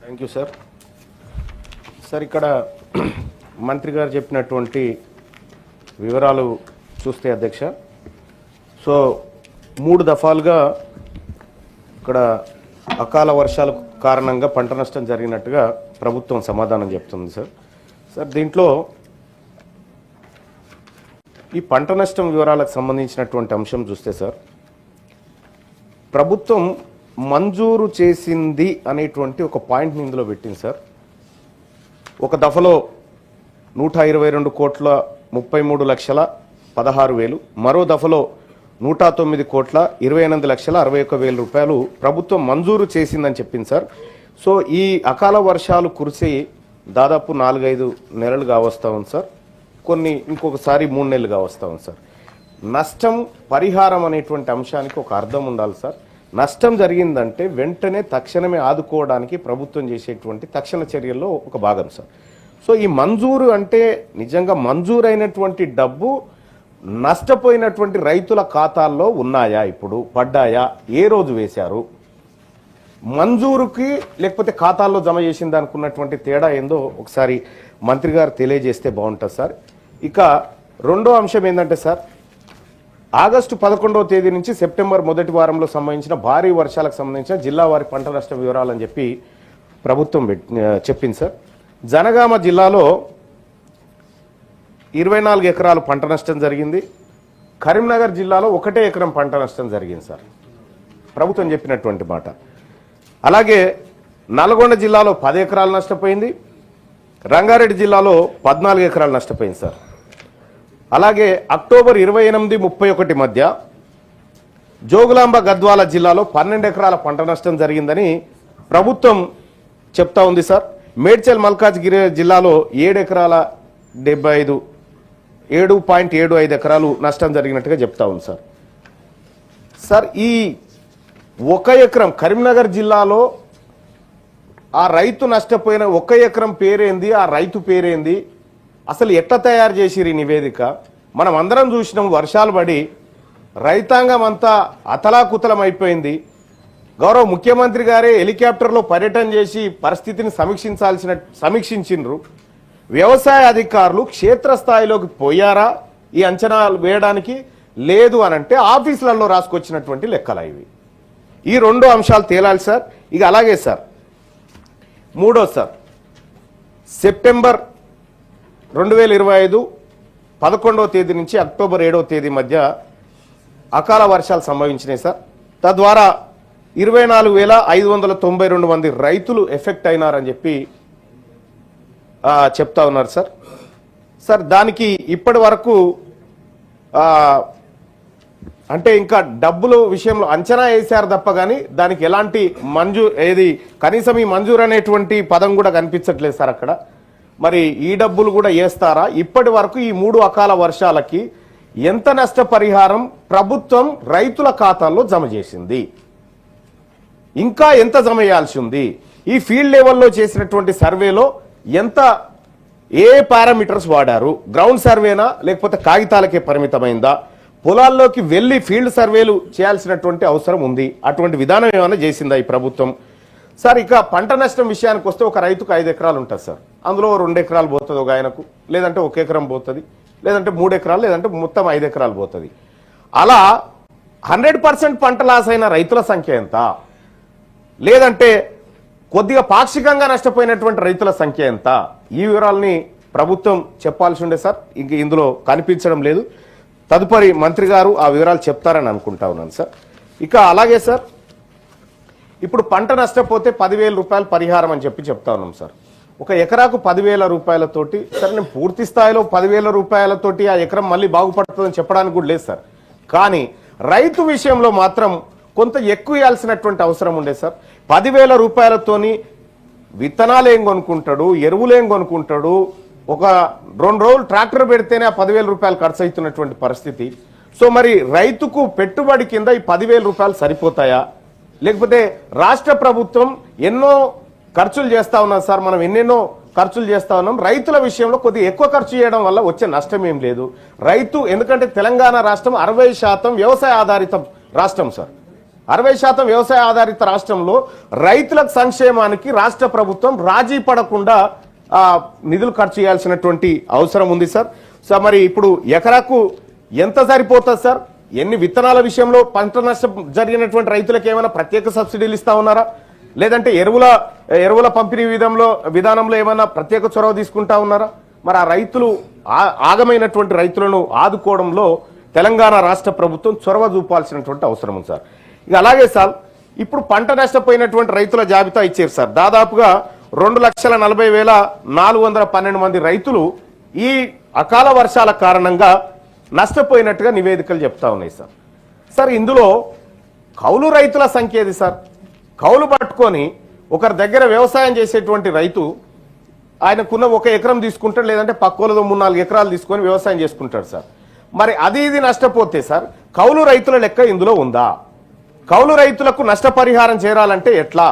Thank you sir. Sir ఇక్కడ మంత్రి గారు చెప్పినటువంటి వివరాలు చూస్తే అధ్యక్ష, సో 3 దఫాలుగా ఇక్కడ అకాల వర్షాల కారణంగా పంట నష్టం జరిగినట్టుగా ప్రభుత్వం సమాధానం చెప్తుంది సార్. సార్ దీంట్లో ఈ పంట నష్టం వివరాలకు సంబంధించినటువంటి అంశం చూస్తే సార్, ప్రభుత్వం మంజూరు చేసింది అనేటువంటి ఒక పాయింట్ని ఇందులో పెట్టింది సార్. ఒక దఫలో 122 కోట్ల 33 లక్షల 16,000, మరో దఫలో 109 కోట్ల 28 లక్షల 61,000 రూపాయలు ప్రభుత్వం మంజూరు చేసిందని చెప్పింది సార్. సో ఈ అకాల వర్షాలు కురిసి దాదాపు 4-5 నెలలుగా వస్తూ ఉంది సార్, కొన్ని ఇంకొకసారి 3 నెలలుగా వస్తూ ఉంది సార్. నష్టం పరిహారం అనేటువంటి అంశానికి ఒక అర్థం ఉండాలి సార్. నష్టం జరిగిందంటే వెంటనే తక్షణమే ఆదుకోవడానికి ప్రభుత్వం చేసేటువంటి తక్షణ చర్యల్లో ఒక భాగం సార్. సో ఈ మంజూరు అంటే నిజంగా మంజూరైనటువంటి డబ్బు నష్టపోయినటువంటి రైతుల ఖాతాల్లో ఉన్నాయా, ఇప్పుడు పడ్డాయా, ఏ రోజు వేశారు, మంజూరుకి లేకపోతే ఖాతాల్లో జమ చేసింది అనుకున్నటువంటి తేడా ఏందో ఒకసారి మంత్రి గారు తెలియజేస్తే బాగుంటుంది సార్. ఇక రెండో అంశం ఏంటంటే సార్, ఆగస్టు 11వ తేదీ నుంచి సెప్టెంబర్ మొదటి వారంలో సంబంధించిన భారీ వర్షాలకు సంబంధించిన జిల్లా వారి పంట నష్ట వివరాలని చెప్పి ప్రభుత్వం చెప్పింది సార్. జనగామ జిల్లాలో 24 ఎకరాలు పంట నష్టం జరిగింది. కరీంనగర్ జిల్లాలో 1 ఎకరం పంట నష్టం జరిగింది సార్, ప్రభుత్వం చెప్పినటువంటి మాట. అలాగే నల్గొండ జిల్లాలో 10 ఎకరాలు నష్టపోయింది. రంగారెడ్డి జిల్లాలో 14 ఎకరాలు నష్టపోయింది సార్. అలాగే అక్టోబర్ 28-31 మధ్య జోగులాంబ గద్వాల జిల్లాలో 12 ఎకరాల పంట నష్టం జరిగిందని ప్రభుత్వం చెప్తా ఉంది సార్. మేడ్చల్ మల్కాజ్గిరి జిల్లాలో 7 ఎకరాల 7.75 ఎకరాలు నష్టం జరిగినట్టుగా చెప్తా ఉంది సార్. సార్ ఈ 1 ఎకరం కరీంనగర్ జిల్లాలో ఆ రైతు నష్టపోయిన 1 ఎకరం పేరేంది, ఆ రైతు పేరేంది, అసలు ఎట్లా తయారు చేసిరు ఈ నివేదిక? మనం అందరం చూసినాం, వర్షాలు పడి రైతాంగం అంతా అతలాకుతలం అయిపోయింది. గౌరవ ముఖ్యమంత్రి గారే హెలికాప్టర్లో పర్యటన చేసి పరిస్థితిని సమీక్షించిండ్రు. వ్యవసాయ అధికారులు క్షేత్రస్థాయిలోకి పోయారా ఈ అంచనాలు వేయడానికి? లేదు అనంటే ఆఫీసులలో రాసుకొచ్చినటువంటి లెక్కలు ఇవి. ఈ 2 అంశాలు తేలాలి సార్. ఇక అలాగే సార్ మూడో సార్, సెప్టెంబర్ 2025 11వ తేదీ నుంచి అక్టోబర్ 7వ తేదీ మధ్య అకాల వర్షాలు సంభవించినాయి సార్. తద్వారా 24,592 మంది రైతులు ఎఫెక్ట్ అయినారని చెప్పి చెప్తా ఉన్నారు సార్. సార్ దానికి ఇప్పటి వరకు అంటే ఇంకా డబ్బుల విషయంలో అంచనా వేశారు తప్ప కానీ దానికి ఎలాంటి కనీసం ఈ మంజూరు అనేటువంటి పదం కూడా కనిపించట్లేదు సార్ అక్కడ. మరి ఈ డబ్బులు కూడా వేస్తారా? ఇప్పటి వరకు ఈ 3 అకాల వర్షాలకి ఎంత నష్టపరిహారం ప్రభుత్వం రైతుల ఖాతాల్లో జమ చేసింది, ఇంకా ఎంత జమ చేయాల్సి ఉంది? ఈ ఫీల్డ్ లెవెల్లో చేసినటువంటి సర్వేలో ఏ పారామీటర్స్ వాడారు? గ్రౌండ్ సర్వేనా లేకపోతే కాగితాలకే పరిమితమైందా? పొలాల్లోకి వెళ్ళి ఫీల్డ్ సర్వేలు చేయాల్సినటువంటి అవసరం ఉంది. అటువంటి విధానం ఏమైనా చేసిందా ఈ ప్రభుత్వం? సార్ ఇక పంట నష్టం విషయానికి వస్తే ఒక రైతుకు 5 ఎకరాలు ఉంటుంది సార్. అందులో 2 ఎకరాలు పోతుంది ఒక ఆయనకు, లేదంటే 1 ఎకరం పోతుంది, లేదంటే 3 ఎకరాలు, లేదంటే మొత్తం 5 ఎకరాలు పోతుంది. అలా 100% పంట లాస్ అయిన రైతుల సంఖ్య ఎంత? లేదంటే కొద్దిగా పాక్షికంగా నష్టపోయినటువంటి రైతుల సంఖ్య ఎంత? ఈ వివరాలని ప్రభుత్వం చెప్పాల్సి ఉండే సార్. ఇంక ఇందులో కనిపించడం లేదు. తదుపరి మంత్రి గారు ఆ వివరాలు చెప్తారని అనుకుంటా ఉన్నాను సార్. ఇక అలాగే సార్ ఇప్పుడు పంట నష్టపోతే 10,000 రూపాయలు పరిహారం అని చెప్తా ఉన్నాం సార్. ఒక ఎకరాకు 10,000 రూపాయలతోటి సార్, నేను పూర్తి స్థాయిలో 10,000 రూపాయలతోటి ఆ ఎకరం మళ్ళీ బాగుపడుతుందని చెప్పడానికి కూడా లేదు సార్. కానీ రైతు విషయంలో మాత్రం కొంత ఎక్కువ ఇవ్వాల్సినటువంటి అవసరం ఉండే సార్. 10,000 రూపాయలతోని విత్తనాలు ఏం కొనుక్కుంటాడు, ఎరువులు ఏం కొనుక్కుంటాడు, ఒక 2 రోజులు ట్రాక్టర్ పెడితేనే ఆ 10,000 రూపాయలు ఖర్చు అవుతున్నటువంటి పరిస్థితి. సో మరి రైతుకు పెట్టుబడి కింద ఈ 10,000 రూపాయలు సరిపోతాయా? లేకపోతే రాష్ట్ర ప్రభుత్వం ఎన్నో ఖర్చులు చేస్తా ఉన్నారు సార్, మనం ఎన్నెన్నో ఖర్చులు చేస్తా ఉన్నాం. రైతుల విషయంలో కొద్దిగా ఎక్కువ ఖర్చు చేయడం వల్ల వచ్చే నష్టం ఏం లేదు. రైతు ఎందుకంటే తెలంగాణ రాష్ట్రం 60% వ్యవసాయ ఆధారిత రాష్ట్రం సార్. 60% వ్యవసాయ ఆధారిత రాష్ట్రంలో రైతుల సంక్షేమానికి రాష్ట్ర ప్రభుత్వం రాజీ పడకుండా నిధులు ఖర్చు చేయాల్సినటువంటి అవసరం ఉంది సార్. సో మరి ఇప్పుడు ఎకరాకు ఎంత సరిపోతుంది సార్? ఎన్ని విత్తనాల విషయంలో పంట నష్టం జరిగినటువంటి రైతులకు ఏమైనా ప్రత్యేక సబ్సిడీలు ఇస్తా ఉన్నారా? లేదంటే ఎరువుల పంపిణీ విధానంలో ఏమైనా ప్రత్యేక చొరవ తీసుకుంటా ఉన్నారా? మరి ఆ రైతులు ఆగమైనటువంటి రైతులను ఆదుకోవడంలో తెలంగాణ రాష్ట్ర ప్రభుత్వం చొరవ చూపాల్సినటువంటి అవసరం ఉంది సార్. ఇక అలాగే సార్, ఇప్పుడు పంట నష్టపోయినటువంటి రైతుల జాబితా ఇచ్చారు సార్. దాదాపుగా 2,40,412 మంది రైతులు ఈ అకాల వర్షాల కారణంగా నష్టపోయినట్టుగా నివేదికలు చెప్తా ఉన్నాయి సార్. సార్ ఇందులో కౌలు రైతుల సంఖ్య ఏది సార్? కౌలు పట్టుకొని ఒకరి దగ్గర వ్యవసాయం చేసేటువంటి రైతు ఆయనకున్న 1 ఎకరం తీసుకుంటాడు, లేదంటే పక్కోలతో 3-4 ఎకరాలు తీసుకొని వ్యవసాయం చేసుకుంటాడు సార్. మరి అది ఇది నష్టపోతే సార్ కౌలు రైతుల లెక్క ఇందులో ఉందా? కౌలు రైతులకు నష్టపరిహారం చేరాలంటే ఎట్లా?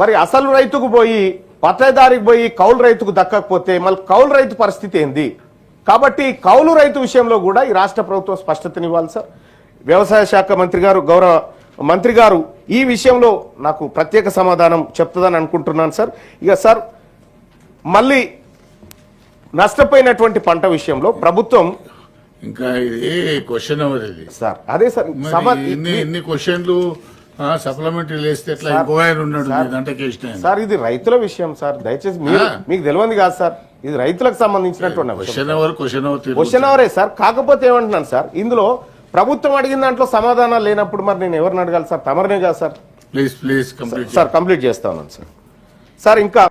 మరి అసలు రైతుకు పోయి పట్టదారికి పోయి కౌలు రైతుకు దక్కకపోతే మళ్ళీ కౌలు రైతు పరిస్థితి ఏంది? కాబట్టి కౌలు రైతు విషయంలో కూడా ఈ రాష్ట్ర ప్రభుత్వం స్పష్టతనివ్వాలి సార్. వ్యవసాయ శాఖ మంత్రి గారు, గౌరవ మంత్రి గారు ఈ విషయంలో నాకు ప్రత్యేక సమాధానం చెప్తుందని అనుకుంటున్నాను సార్. ఇక సార్ మళ్ళీ నష్టపోయినటువంటి పంట విషయంలో ప్రభుత్వం ఇంకా ఇది క్వశ్చన్ అవర్ ఇది సార్. అదే సార్ ఇన్ని క్వశ్చన్లు సప్లిమెంటరీ వేస్తే ఎట్లా? ఇంకో ఆయన ఉన్నాడు అంటే సార్, ఇది రైతుల విషయం సార్. దయచేసి మీకు తెలియదు కాదు సార్, ఇది రైతులకు సంబంధించినటువంటి క్వశ్చన్ అవరే సార్. కాకపోతే ఏమంటున్నాను సార్, ఇందులో ప్రభుత్వం అడిగిన దాంట్లో సమాధానాలు లేనప్పుడు మరి నేను ఎవరిని అడగాలి సార్? తమరనే కాదు సార్. ప్లీజ్ సార్ కంప్లీట్ చేస్తా ఉన్నాను సార్. సార్ ఇంకా